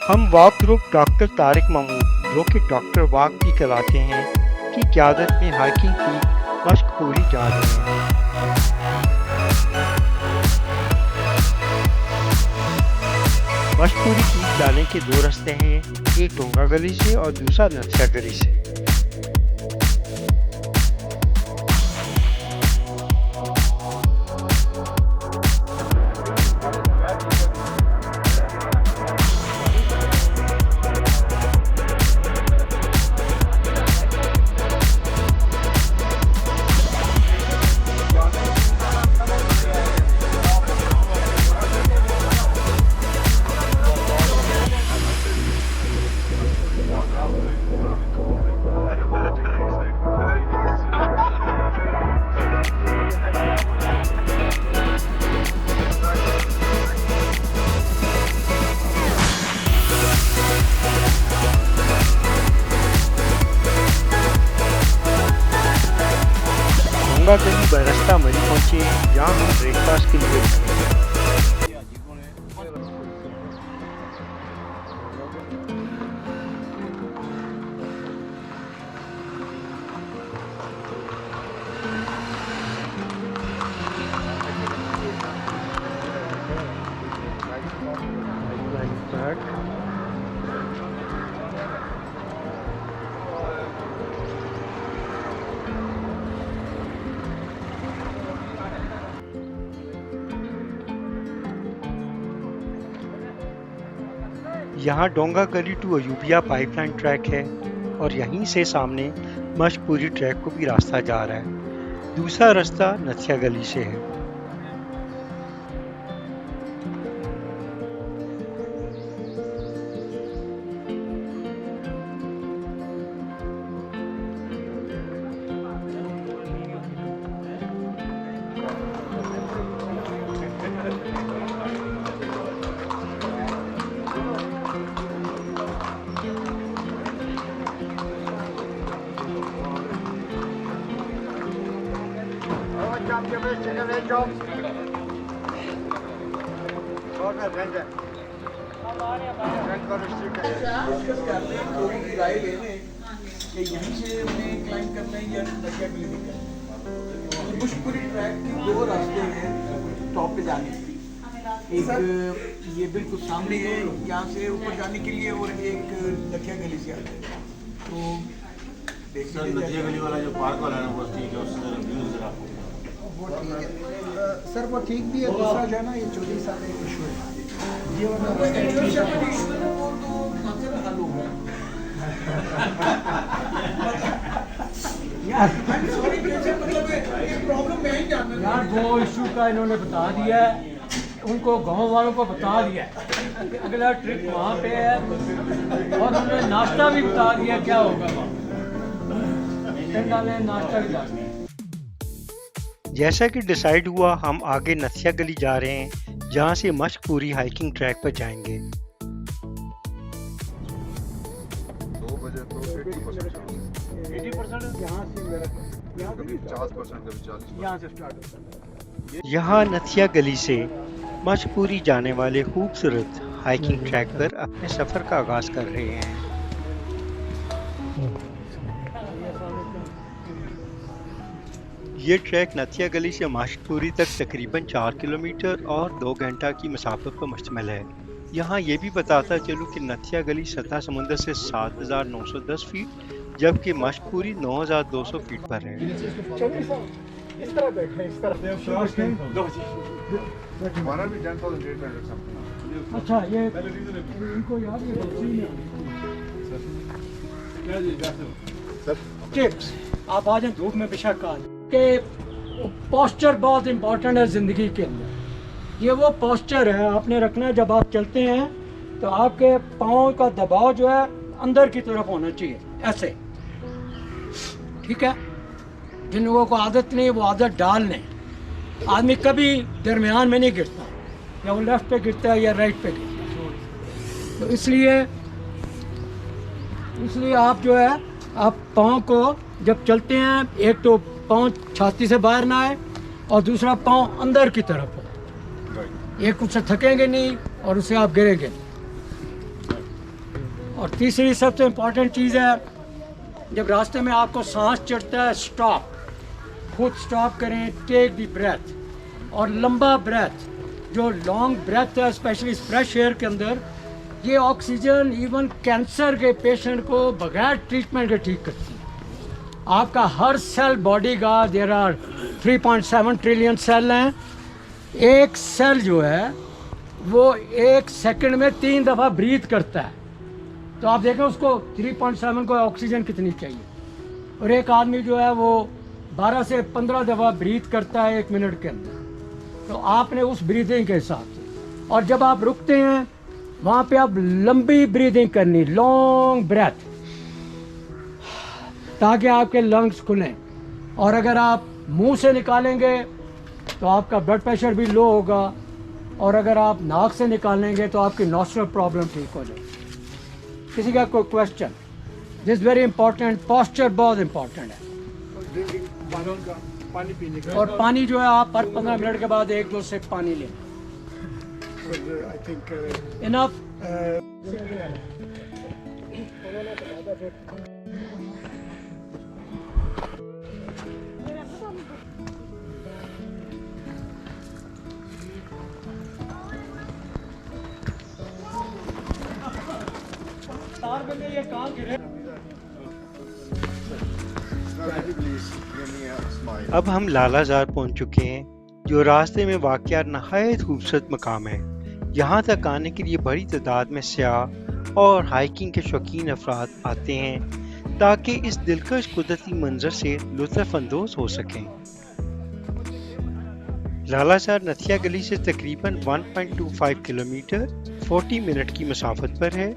हम walk group doctor Tariq Mahmood जो कि डॉक्टर वॉक भी कहलाते हैं की क़यादत में हाइकिंग की मशक पूरी जा रहे हैं। मशक पूरी की जाने के दो रास्ते हैं, एक डोंगा गली से और दूसरा नथिया गली से। डोंगा गली बरस्ता मरी पहुंचे, जहाँ हम ब्रेकफास्ट के लिए रुके। यहाँ डोंगा गली टू अयूबिया पाइपलाइन ट्रैक है और यहीं से सामने मशक पूरी ट्रैक को भी रास्ता जा रहा है। दूसरा रास्ता नथिया गली से है। यहीं से उन्हें क्लाइंब करना है या नथिया गली करना है। मशक पूरी ट्रैक के दो रास्ते हैं टॉप पे जाने के। एक ये बिल्कुल सामने है यहाँ से ऊपर जाने के लिए, और एक नथिया गली से आता है। तो सर नथिया गली वाला जो पार्क वाला है वो ठीक है, उससे व्यूज जरा वो ठीक है सर, वो ठीक भी है। दूसरा जो है ना ये चोरी सारे इशू है, ये वो तो मंजर हल हो गया यार। यार वो इशू का इन्होंने बता दिया है, उनको गांव वालों को बता दिया है कि अगला ट्रिप वहाँ पे है, और उन्होंने नाश्ता भी बता दिया क्या होगा वहाँ। नाश्ता भी बता दिया। जैसा कि डिसाइड हुआ, हम आगे नथिया गली जा रहे हैं, जहाँ से मशक पूरी हाइकिंग ट्रैक पर जाएंगे। 2 बजे तो 80% यहाँ से कभी 50% कभी 40%। यहाँ से स्टार्ट होता है। यहाँ नथिया गली से मशक पूरी जाने वाले खूबसूरत हाइकिंग ट्रैक पर अपने सफ़र का आगाज़ कर रहे हैं। ये ट्रैक नथिया गली से मशक पूरी तक तकरीबन 4 किलोमीटर और 2 घंटा की मसाफत पर मुश्तमिल है। यहाँ ये भी बताता चलूँ कि नथिया गली सतह समुंदर से 7,910 फीट, जबकि मशक पूरी 9,200 फीट पर है। इस तरह बैठे, इस तरह हमारा भी 10,800 समथिंग। अच्छा, ये इनको यार ये टिप्स आप आ जाए धूप में बेशक आ के पोस्चर बहुत इम्पोर्टेंट है ज़िंदगी के अंदर। ये वो पोस्चर है आपने रखना है जब आप चलते हैं, तो आपके पाँव का दबाव जो है अंदर की तरफ होना चाहिए, ऐसे, ठीक है। जिन लोगों को आदत नहीं वो आदत डाल लें। आदमी कभी दरमियान में नहीं गिरता, या वो लेफ्ट पे गिरता है या राइट पे गिरता है। तो इसलिए आप जो है आप पाँव को जब चलते हैं, एक तो पाँव छाती से बाहर ना आए और दूसरा पाँव अंदर की तरफ हो। एक उससे थकेंगे नहीं और उससे आप गिरेंगे। और तीसरी सबसे इम्पोर्टेंट चीज़ है, जब रास्ते में आपको सांस चढ़ता है, स्टॉप, खुद स्टॉप करें, टेक द ब्रेथ, और लंबा ब्रेथ, जो लॉन्ग ब्रेथ है स्पेशली फ्रेश एयर के अंदर, ये ऑक्सीजन इवन कैंसर के पेशेंट को बगैर ट्रीटमेंट के ठीक करती है। आपका हर सेल बॉडी का, देयर आर 3.7 ट्रिलियन सेल हैं, एक सेल जो है वो 1 सेकंड में 3 दफ़ा ब्रीथ करता है। तो आप देखें उसको 3.7 को ऑक्सीजन कितनी चाहिए, और एक आदमी जो है वो 12 से 15 दफ़ा ब्रीथ करता है 1 मिनट के अंदर। तो आपने उस ब्रीदिंग के हिसाब से, और जब आप रुकते हैं वहाँ पे आप लंबी ब्रीदिंग करनी, लॉन्ग ब्रेथ, ताकि आपके लंग्स खुलें। और अगर आप मुंह से निकालेंगे तो आपका ब्लड प्रेशर भी लो होगा, और अगर आप नाक से निकालेंगे तो आपकी नॉस्ट्रल प्रॉब्लम ठीक हो जाएगी। किसी का कोई question? This very important, posture बहुत इंपॉर्टेंट है। पानी पीने का, और पानी जो है आप हर 15 मिनट के बाद 1-2 सिप पानी लें। I think enough. ये काम गिरे। Please give me a smile. अब हम लालाजार पहुंच चुके हैं, जो रास्ते में वाक़या नहायत खूबसूरत मकाम है। यहाँ तक आने के लिए बड़ी तादाद में सयाह और हाइकिंग के शौकीन अफराद आते हैं ताकि इस दिलकश कुदरती मंजर से लुत्फ़ अंदोज़ हो सकें। लालाजार नथिया गली से तकरीबन 1.25 किलोमीटर 40 मिनट की मसाफत पर है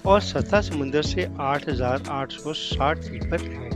और सतह समुंदर से 8,860 फीट पर है।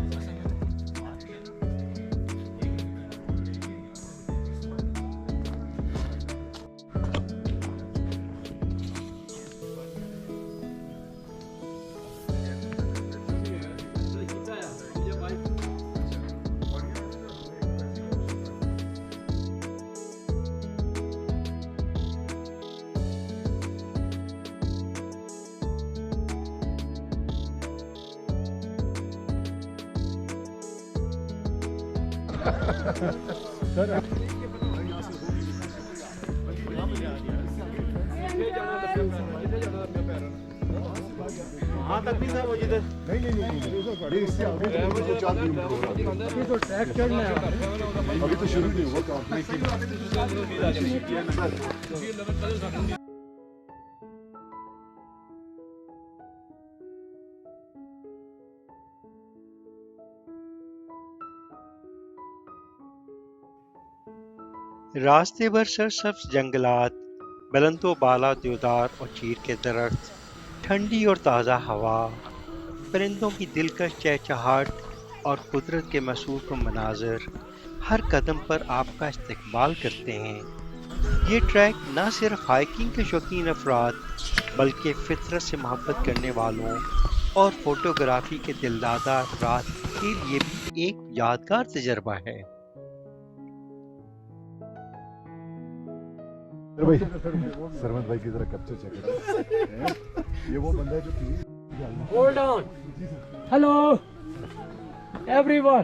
वहाँ तक भी था वो जिधर नहीं इससे आगे तो 4 किलोमीटर हो रहा है। ये तो ट्रैक चढ़ना है। अभी तो शुरू नहीं हुआ काम, लेकिन रास्ते भर सरसब्ज जंगलात, बुलंदो बाला देवदार और चीड़ के दरख्त, ठंडी और ताज़ा हवा, परिंदों की दिलकश चहचहाट और कुदरत के मसूफ़ मनाज़र हर कदम पर आपका इस्तकबाल करते हैं। ये ट्रैक न सिर्फ हाइकिंग के शौकीन अफराद बल्कि फितरत से मोहब्बत करने वालों और फोटोग्राफी के दिलदादा अफराद के लिए भी एक यादगार तजर्बा है। भाई सरमत भाई की तरह कैप्चर चेक ये वो बंदा है जो hold on. Hello everyone.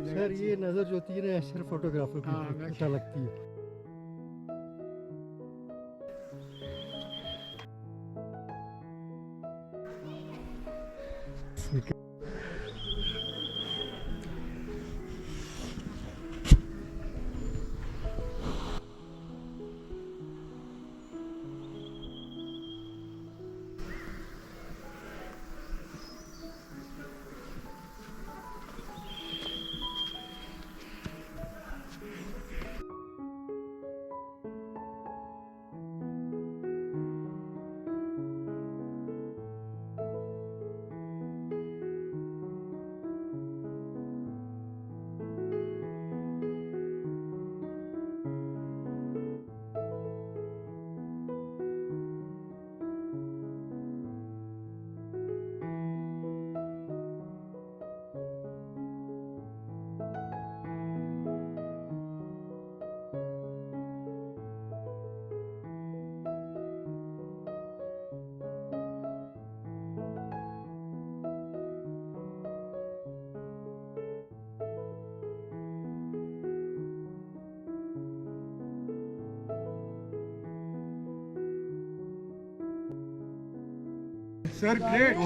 Sir ये नज़र जो होती है ना अक्सर फोटोग्राफर की अच्छा लगती है। सर ग्रेट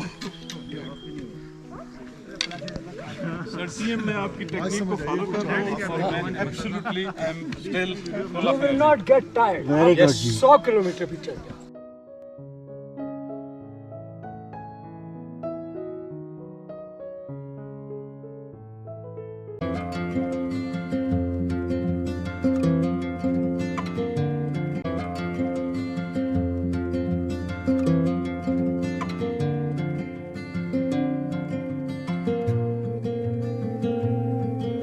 सर सीएम मैं आपकी टेक्निक को फॉलो कर रहा हूँ और मैं absolutely I am still full you of will not get tired. Very good, जी। 100 किलोमीटर भी चल जाओ।